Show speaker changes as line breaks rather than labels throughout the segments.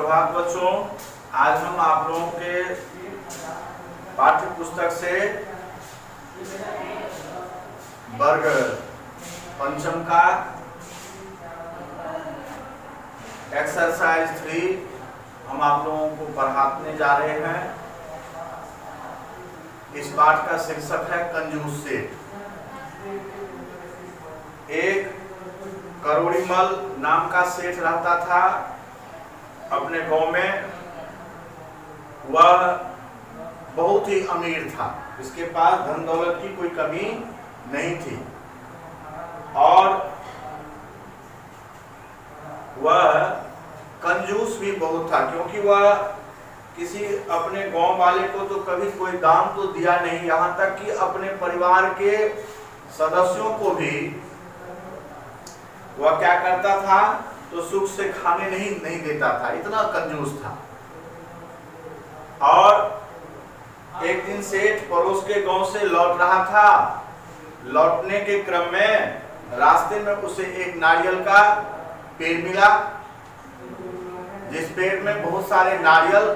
सुप्रभात बच्चों। आज हम आप लोगों के पाठ्य पुस्तक से वर्ग पंचम का एक्सरसाइज 3 हम आप लोगों को पढ़ाने जा रहे हैं। इस पाठ का शीर्षक है कंजूस सेठ। एक करोड़ीमल नाम का सेठ रहता था अपने गांव में। वह बहुत ही अमीर था, इसके पास धन दौलत की कोई कमी नहीं थी और वह कंजूस भी बहुत था, क्योंकि वह किसी अपने गांव वाले को तो कभी कोई दान तो दिया नहीं, यहाँ तक कि अपने परिवार के सदस्यों को भी वह क्या करता था तो सुख से खाने नहीं देता था, इतना कंजूस था। और एक दिन सेठ पड़ोस के गांव से लौट रहा था। लौटने के क्रम में रास्ते में उसे एक नारियल का पेड़ मिला, जिस पेड़ में बहुत सारे नारियल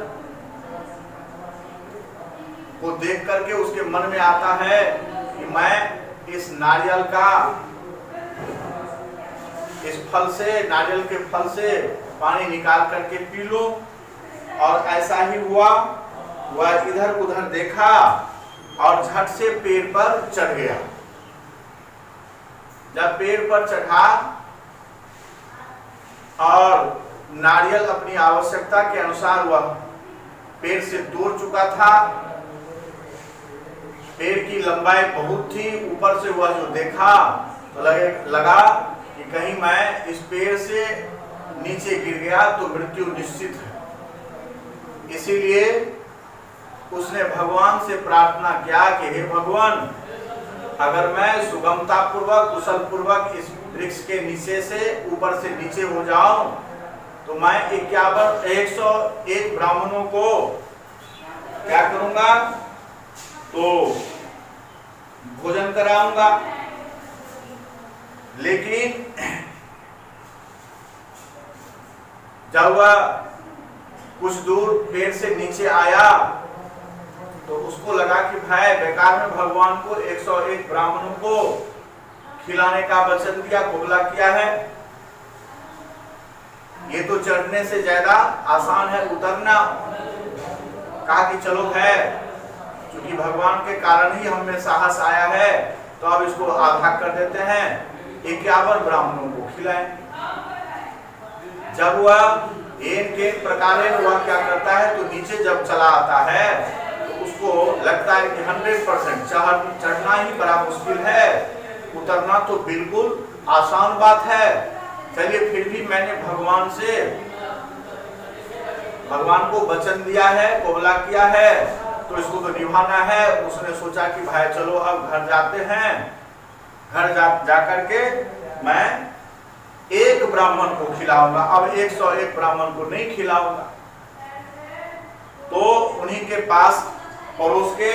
को देख करके उसके मन में आता है कि मैं इस नारियल का इस फल से, नारियल के फल से पानी निकाल करके पी लो। और ऐसा ही हुआ। वह इधर उधर देखा और झट से पेड़ पर चढ़ गया। जब पेड़ पर चढ़ा और नारियल अपनी आवश्यकता के अनुसार वह पेड़ से तोड़ चुका था। पेड़ की लंबाई बहुत थी। ऊपर से वह जो देखा तो लगा कि कहीं मैं इस पेड़ से नीचे गिर गया तो मृत्यु निश्चित है। इसीलिए उसने भगवान से प्रार्थना किया कि हे भगवान, अगर मैं सुगमता पूर्वक कुशल पूर्वक इस वृक्ष के नीचे से ऊपर से नीचे हो जाऊं तो मैं 101 ब्राह्मणों को क्या करूंगा तो भोजन कराऊंगा। लेकिन जब वह कुछ दूर पेड़ से नीचे आया तो उसको लगा कि भाई बेकार में भगवान को 101 ब्राह्मणों को खिलाने का वचन दिया, कोबला किया है। ये तो चढ़ने से ज्यादा आसान है उतरना। कहा कि चलो है, क्योंकि भगवान के कारण ही हमें साहस आया है, तो अब इसको आधा कर देते हैं, 51 ब्राह्मणों को खिलाएं। जब वह एक प्रकार वह क्या करता है तो नीचे जब चला आता है तो उसको लगता है कि 100% चढ़ना ही बड़ा मुश्किल है, उतरना तो बिल्कुल आसान बात है। चलिए फिर भी मैंने भगवान को वचन दिया है, कोबला किया है, तो इसको तो निभाना है। उसने सोचा कि भाई चलो अब घर जाते हैं, घर जाकर के मैं एक ब्राह्मण को खिलाऊंगा, अब 101 ब्राह्मण को नहीं खिलाऊंगा। तो उन्हीं के पास पड़ोस के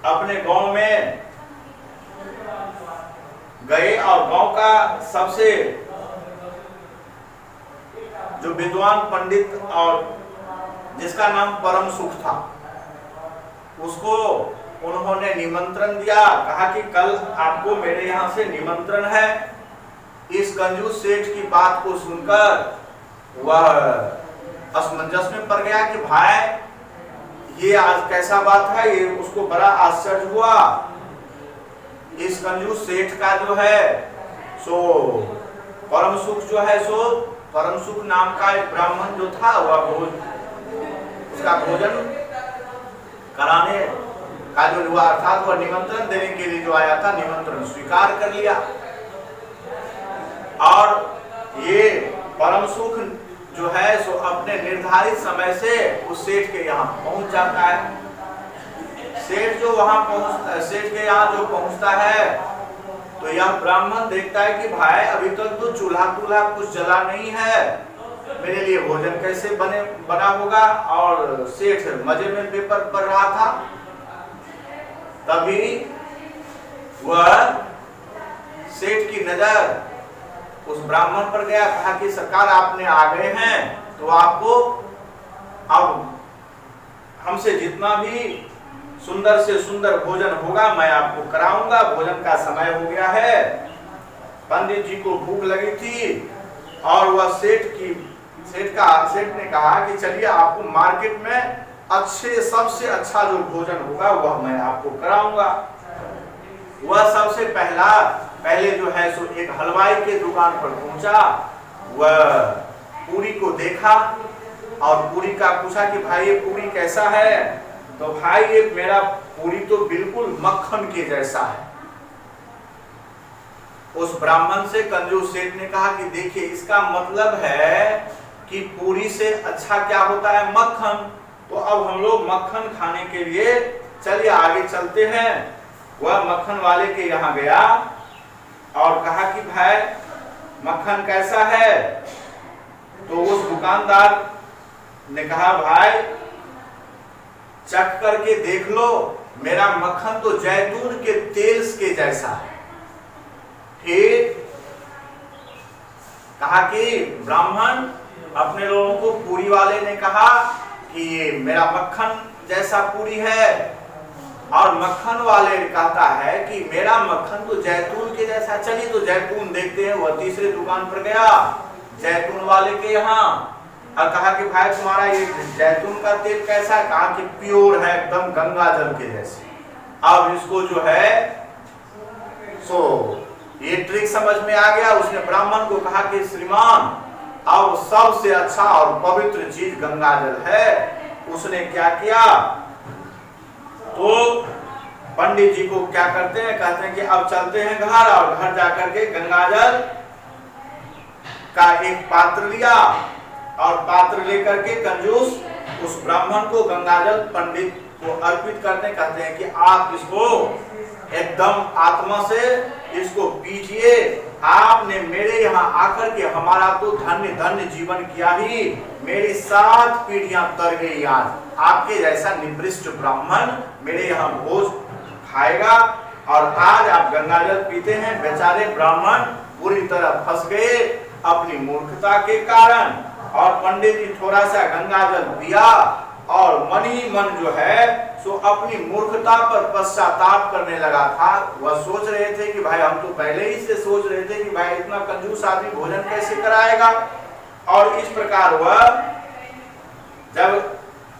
अपने गांव में गए और गांव का सबसे जो विद्वान पंडित और जिसका नाम परम सुख था, उसको उन्होंने निमंत्रण दिया। कहा कि कल आपको मेरे यहाँ से निमंत्रण है। इस कंजूस सेठ की बात को सुनकर वह असमंजस में पड़ गया कि भाई ये आज कैसा बात है। ये उसको बड़ा आश्चर्य हुआ। इस कंजूस सेठ का जो है सो परम सुख जो है सो परम सुख नाम का एक ब्राह्मण जो था वह उसका भोजन कराने का जो हुआ, अर्थात वह निमंत्रण देने के लिए जो आया था, निमंत्रण स्वीकार कर लिया। और ये परम सुख जो है सो अपने निर्धारित समय से उस सेठ के यहाँ पहुंच जाता है। सेठ के यहाँ जो पहुंचता है तो यह ब्राह्मण देखता है कि भाई अभी तक तो चूल्हा कुछ जला नहीं है, मेरे लिए भोजन कैसे बना होगा। और सेठ मजे में पेपर पढ़ रहा था। तभी वह सेठ की नजर उस ब्राह्मण पर गया, कहा कि सरकार आपने आ गए हैं तो आपको अब हमसे जितना भी सुंदर से सुंदर भोजन होगा मैं आपको कराऊंगा, भोजन का समय हो गया है। पंडित जी को भूख लगी थी और वह सेठ ने कहा कि चलिए आपको मार्केट में सबसे अच्छा जो भोजन होगा वह मैं आपको कराऊंगा। वह सबसे पहले जो है सो एक हलवाई के दुकान पर पहुंचा, वह पूरी को देखा और पूरी का पूछा कि भाई ये पूरी कैसा है? तो भाई ये मेरा पूरी तो बिल्कुल मक्खन के जैसा है। उस ब्राह्मण से कंजूस सेठ ने कहा कि देखिए इसका मतलब है कि पूरी से अच्छा क्या होता है? मक्खन। तो अब हम लोग मक्खन खाने के लिए चलिए आगे चलते हैं। वह मक्खन वाले के यहाँ गया और कहा कि भाई मक्खन कैसा है? तो उस दुकानदार ने कहा भाई चख करके देख लो, मेरा मक्खन तो जैतून के तेल के जैसा है। ठीक कहा कि ब्राह्मण अपने लोगों को पूरी वाले ने कहा कि ये मेरा मक्खन जैसा पूरी है, और मक्खन वाले कहता है कि मेरा मक्खन तो जैतून के जैसा। चलिए तो जैतून देखते हैं। वह तीसरे दुकान पर गया जैतून वाले के यहाँ और कहा कि भाई तुम्हारा ये जैतून का तेल कैसा है? कहा कि प्योर है, एकदम गंगा जल के जैसे। अब इसको जो है सो ये ट्रिक समझ में आ गया। उसने ब्राह्मण को कहा कि श्रीमान अब सबसे अच्छा और पवित्र चीज गंगा जल है। उसने क्या किया? तो पंडित जी को क्या करते हैं, कहते हैं कि अब चलते हैं घर, और घर जाकर के गंगा जल का एक पात्र लिया और पात्र लेकर के कंजूस उस ब्राह्मण को गंगाजल पंडित को अर्पित करते, कहते हैं कि आप इसको एकदम आत्मा से इसको पीजिए। आपने मेरे यहाँ आकर के हमारा तो धन्य धन्य जीवन किया ही, मेरी 7 पीढ़ियां तर गई। आज आपके जैसा निकृष्ट ब्राह्मण मेरे यहाँ भोज खाएगा और आज आप गंगाजल पीते हैं। बेचारे ब्राह्मण पूरी तरह फंस गए अपनी मूर्खता के कारण। और पंडित जी थोड़ा सा गंगाजल पिया और मन ही मन जो है सो अपनी मूर्खता पर पश्चाताप करने लगा था। वह सोच रहे थे कि भाई हम तो पहले ही से सोच रहे थे कि भाई इतना कंजूस आदमी भोजन कैसे कराएगा। और इस प्रकार वह जब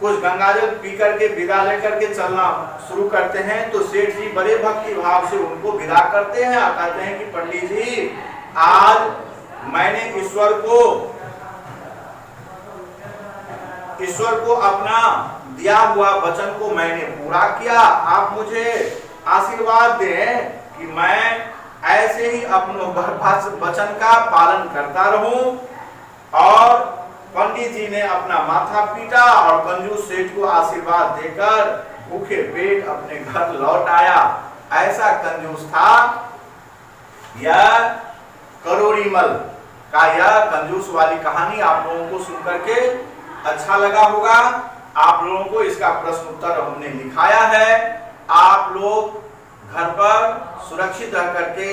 कुछ गंगाजल पी करके विदा लेकर के चलना शुरू करते हैं तो सेठ जी बड़े भक्ति भाव से उनको विदा करते हैं और कहते हैं कि पंडित जी आज मैंने ईश्वर को अपना दिया हुआ वचन को मैंने पूरा किया। आप मुझे आशीर्वाद दें कि मैं ऐसे ही अपने वचन का पालन करता रहूं। और पंडित जी ने अपना माथा पीटा और कंजूस सेठ को आशीर्वाद देकर भूखे पेट अपने घर लौट आया। ऐसा कंजूस था। यह करोड़ीमल का यह कंजूस वाली कहानी आप लोगों को सुनकर के अच्छा लगा होगा। आप लोगों को इसका प्रश्न उत्तर हमने लिखाया है। आप लोग घर पर सुरक्षित रह करके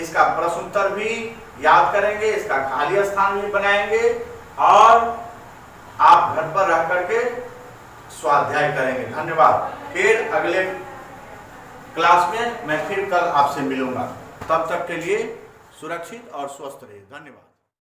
इसका प्रश्न उत्तर भी याद करेंगे, इसका खाली स्थान भी बनाएंगे और आप घर पर रह करके स्वाध्याय करेंगे। धन्यवाद। फिर अगले क्लास में मैं फिर कल आपसे मिलूंगा। तब तक के लिए सुरक्षित और स्वस्थ रहिए। धन्यवाद।